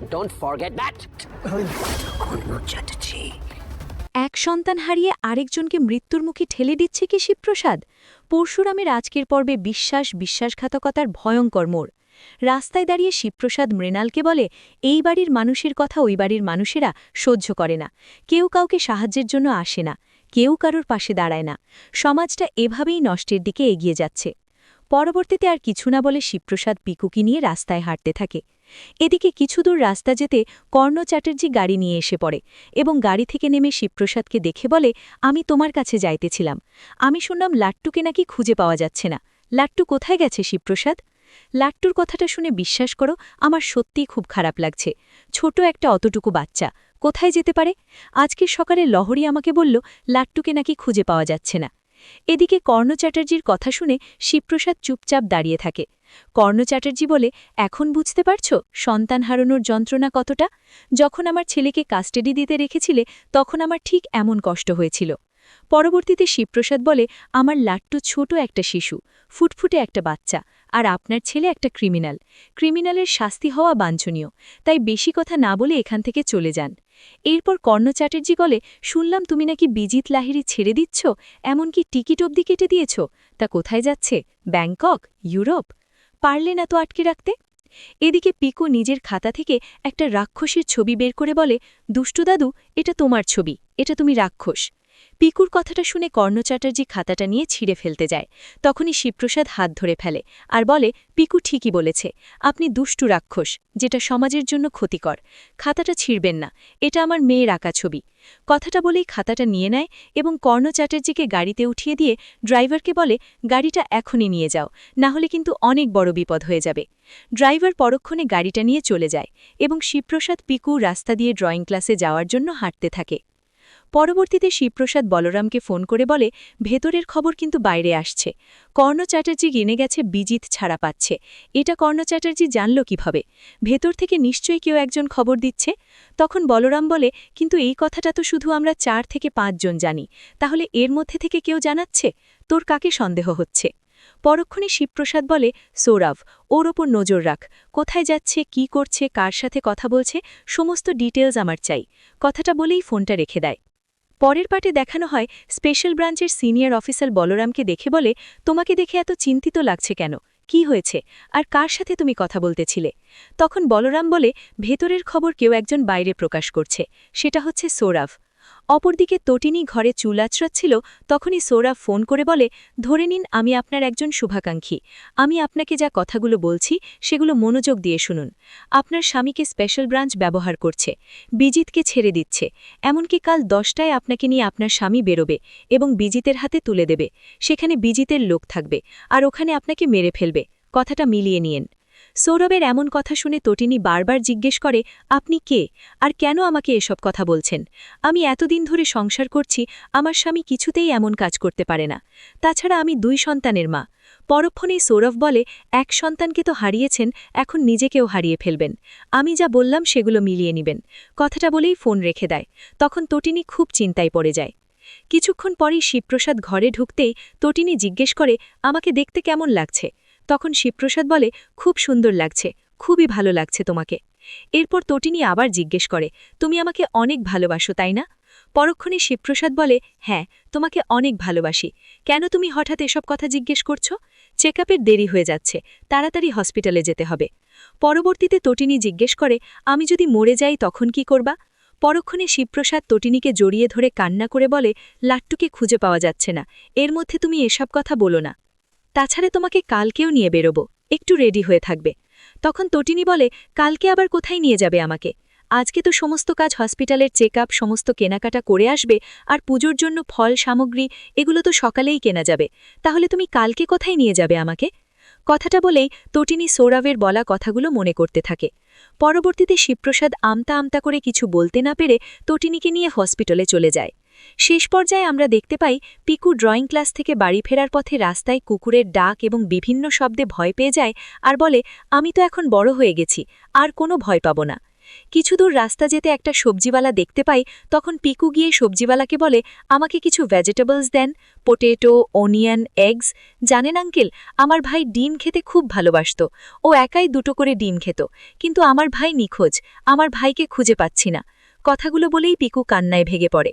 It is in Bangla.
Don't forget that. এক সন্তান হারিয়ে আরেকজনকে মৃত্যুর মুখে ঠেলে দিচ্ছে কি শিবপ্রসাদ? পরশুরামের আজকের পর্বে বিশ্বাসঘাতকতার ভয়ঙ্কর মোড়। রাস্তায় দাঁড়িয়ে শিবপ্রসাদ মৃণালকে বলে, এই বাড়ির মানুষের কথা ওই বাড়ির মানুষেরা সহ্য করে না, কেউ কাউকে সাহায্যের জন্য আসে না, কেউ কারোর পাশে দাঁড়ায় না, সমাজটা এভাবেই নষ্টের দিকে এগিয়ে যাচ্ছে। পরবর্তীতে আর কিছু না বলে শিবপ্রসাদ পিকুকে নিয়ে রাস্তায় হাঁটতে থাকে। এদিকে কিছু দূর রাস্তা যেতে কর্ণ চ্যাটার্জি গাড়ি নিয়ে এসে পড়ে এবং গাড়ি থেকে নেমে শিবপ্রসাদকে দেখে বলে, আমি তোমার কাছে যাইতেছিলাম, আমি শুনলাম লাট্টুকে নাকি খুঁজে পাওয়া যাচ্ছে না। লাট্টু কোথায় গেছে শিবপ্রসাদ? লাট্টুর কথাটা শুনে বিশ্বাস করো, আমার সত্যিই খুব খারাপ লাগছে। ছোট একটা অতটুকু বাচ্চা কোথায় যেতে পারে? আজকের সকালে লহরী আমাকে বলল লাট্টুকে নাকি খুঁজে পাওয়া যাচ্ছে না। এদিকে কর্ণ চ্যাটার্জির কথা শুনে শিবপ্রসাদ চুপচাপ দাঁড়িয়ে থাকে। কর্ণ চ্যাটার্জি বলে, এখন বুঝতে পারছ সন্তান হারানোর যন্ত্রণা কতটা? যখন আমার ছেলেকে কাস্টাডি দিতে রেখেছিলে তখন আমার ঠিক এমন কষ্ট হয়েছিল। পরবর্তীতে শিবপ্রসাদ বলে, আমার লাট্টু ছোট একটা শিশু, ফুটফুটে একটা বাচ্চা, আর আপনার ছেলে একটা ক্রিমিনালের শাস্তি হওয়া বাঞ্ছনীয়, তাই বেশি কথা না বলে এখান থেকে চলে যান। এরপর কর্ণ চ্যাটার্জি বলে, শুনলাম তুমি নাকি বিজিত লাহিড়ী ছেড়ে দিচ্ছ, এমনকি টিকিট অবধি কেটে দিয়েছ। তা কোথায় যাচ্ছে? ব্যাংকক? ইউরোপ? পারলে না তো আটকে রাখতে? এদিকে পিকু নিজের খাতা থেকে একটা রাক্ষসীর ছবি বের করে বলে, দুষ্টু দাদু, এটা তোমার ছবি, এটা তুমি রাক্ষস। পিকুর কথাটা শুনে কর্ণ চ্যাটার্জি খাতাটা নিয়ে ছিঁড়ে ফেলতে যায়। তখনই শিবপ্রসাদ হাত ধরে ফেলে আর বলে, পিকু ঠিকই বলেছে, আপনি দুষ্টু রাক্ষস, যেটা সমাজের জন্য ক্ষতিকর। খাতাটা ছিঁড়বেন না, এটা আমার মেয়ের আঁকা ছবি। কথাটা বলেই খাতাটা নিয়ে নেয় এবং কর্ণ চ্যাটার্জিকে গাড়িতে উঠিয়ে দিয়ে ড্রাইভারকে বলে, গাড়িটা এখনই নিয়ে যাও, না হলে কিন্তু অনেক বড় বিপদ হয়ে যাবে। ড্রাইভার পরক্ষণে গাড়িটা নিয়ে চলে যায় এবং শিবপ্রসাদ পিকু রাস্তা দিয়ে ড্রয়িং ক্লাসে যাওয়ার জন্য হাঁটতে থাকে। পরবর্তীতে শিবপ্রসাদ বলরামকে ফোন করে বলে, ভেতরের খবর কিন্তু বাইরে আসছে, কর্ণ চ্যাটার্জি জেনে গেছে বিজিত ছাড়া পাচ্ছে। এটা কর্ণ চ্যাটার্জি জানল কিভাবে? ভেতর থেকে নিশ্চয়ই কেউ একজন খবর দিচ্ছে। তখন বলরাম বলে, কিন্তু এই কথাটা তো শুধু আমরা 4 থেকে 5 জন জানি, তাহলে এর মধ্যে থেকে কেউ জানাচ্ছে? তোর কাকে সন্দেহ হচ্ছে? পরক্ষণে শিবপ্রসাদ বলে, সৌরভ, ওর ওপর নজর রাখ, কোথায় যাচ্ছে, কি করছে, কার সাথে কথা বলছে, সমস্ত ডিটেলস আমার চাই। কথাটা বলেই ফোনটা রেখে দেয়। পরের পার্টে দেখানো হয় স্পেশাল ব্রাঞ্চের সিনিয়র অফিসার বলরামকে দেখে বলে, তোমাকে দেখে এত চিন্তিত লাগছে কেন, কি হয়েছে, আর কার সাথে তুমি কথা বলতেছিলে? তখন বলরাম বলে, ভেতরের খবর কেউ একজন বাইরে প্রকাশ করছে, সেটা হচ্ছে সৌরভ। অপরদিকে তটিনী ঘরে চুল আঁচড়াচ্ছিল, তখনই সৌরভ ফোন করে বলে, ধরে নিন আমি আপনার একজন শুভাকাঙ্ক্ষী, আমি আপনাকে যা কথাগুলো বলছি সেগুলো মনোযোগ দিয়ে শুনুন। আপনার স্বামীকে স্পেশাল ব্রাঞ্চ ব্যবহার করছে, বিজিতকে ছেড়ে দিচ্ছে, এমনকি কাল 10টায় আপনাকে নিয়ে আপনার স্বামী বেরোবে এবং বিজিতের হাতে তুলে দেবে। সেখানে বিজিতের লোক থাকবে আর ওখানে আপনাকে মেরে ফেলবে। কথাটা মিলিয়ে নিয়েন। সৌরভের এমন কথা শুনে তটিনী বারবার জিজ্ঞেস করে, আপনি কে, আর কেন আমাকে এসব কথা বলছেন? আমি এতদিন ধরে সংসার করছি, আমার স্বামী কিছুতেই এমন কাজ করতে পারে না। তাছাড়া আমি 2 সন্তানের মা। পরক্ষণেই সৌরভ বলে, এক সন্তানকে তো হারিয়েছেন, এখন নিজেকেও হারিয়ে ফেলবেন। আমি যা বললাম সেগুলো মিলিয়ে নেবেন। কথাটা বলেই ফোন রেখে দেয়। তখন তটিনী খুব চিন্তায় পড়ে যায়। কিছুক্ষণ পরেই শিবপ্রসাদ ঘরে ঢুকতেই তটিনী জিজ্ঞেস করে, আমাকে দেখতে কেমন লাগছে? তখন শিবপ্রসাদ বলে, খুব সুন্দর লাগছে, খুবই ভালো লাগছে তোমাকে। এরপর তটিনী আবার জিজ্ঞেস করে, তুমি আমাকে অনেক ভালোবাসো তাই না? পরক্ষণে শিবপ্রসাদ বলে, হ্যাঁ, তোমাকে অনেক ভালোবাসি। কেন তুমি হঠাৎ এসব কথা জিজ্ঞেস করছো? চেকআপের দেরি হয়ে যাচ্ছে, তাড়াতাড়ি হসপিটালে যেতে হবে। পরবর্তীতে তটিনী জিজ্ঞেস করে, আমি যদি মরে যাই তখন কি করবা? পরক্ষণে শিবপ্রসাদ তটিনীকে জড়িয়ে ধরে কান্না করে বলে, লাট্টুকে খুঁজে পাওয়া যাচ্ছে না, এর মধ্যে তুমি এসব কথা বলো না। তাছাড়া তোমাকে কালকেও নিয়ে বেরোবো, একটু রেডি হয়ে থাকবে। তখন তটিনী বলে, কালকে আবার কোথায় নিয়ে যাবে আমাকে? আজকে তো সমস্ত কাজ হসপিটালের চেকআপ, সমস্ত কেনাকাটা করে আসবে, আর পুজোর জন্য ফল সামগ্রী এগুলো তো সকালেই কেনা যাবে, তাহলে তুমি কালকে কোথায় নিয়ে যাবে আমাকে? কথাটা বলেই তটিনী সৌরভের বলা কথাগুলো মনে করতে থাকে। পরবর্তীতে শিবপ্রসাদ আমতা আমতা করে কিছু বলতে না পেরে তটিনীকে নিয়ে হসপিটালে চলে যায়। শেষ পর্যায়ে আমরা দেখতে পাই পিকু ড্রয়িং ক্লাস থেকে বাড়ি ফেরার পথে রাস্তায় কুকুরের ডাক এবং বিভিন্ন শব্দে ভয় পেয়ে যায় আর বলে, আমি তো এখন বড় হয়ে গেছি, আর কোনো ভয় পাব না। কিছু দূর রাস্তা যেতে একটা সবজিওয়ালা দেখতে পাই, তখন পিকু গিয়ে সবজিওয়ালাকে বলে, আমাকে কিছু ভেজিটেবলস দেন, পোটেটো, অনিয়ন, এগস। জানেন আঙ্কেল, আমার ভাই ডিম খেতে খুব ভালোবাসত। ও একাই 2টো করে ডিম খেত, কিন্তু আমার ভাই নিখোঁজ, আমার ভাইকে খুঁজে পাচ্ছি না। কথাগুলো বলেই পিকু কান্নায় ভেঙে পড়ে।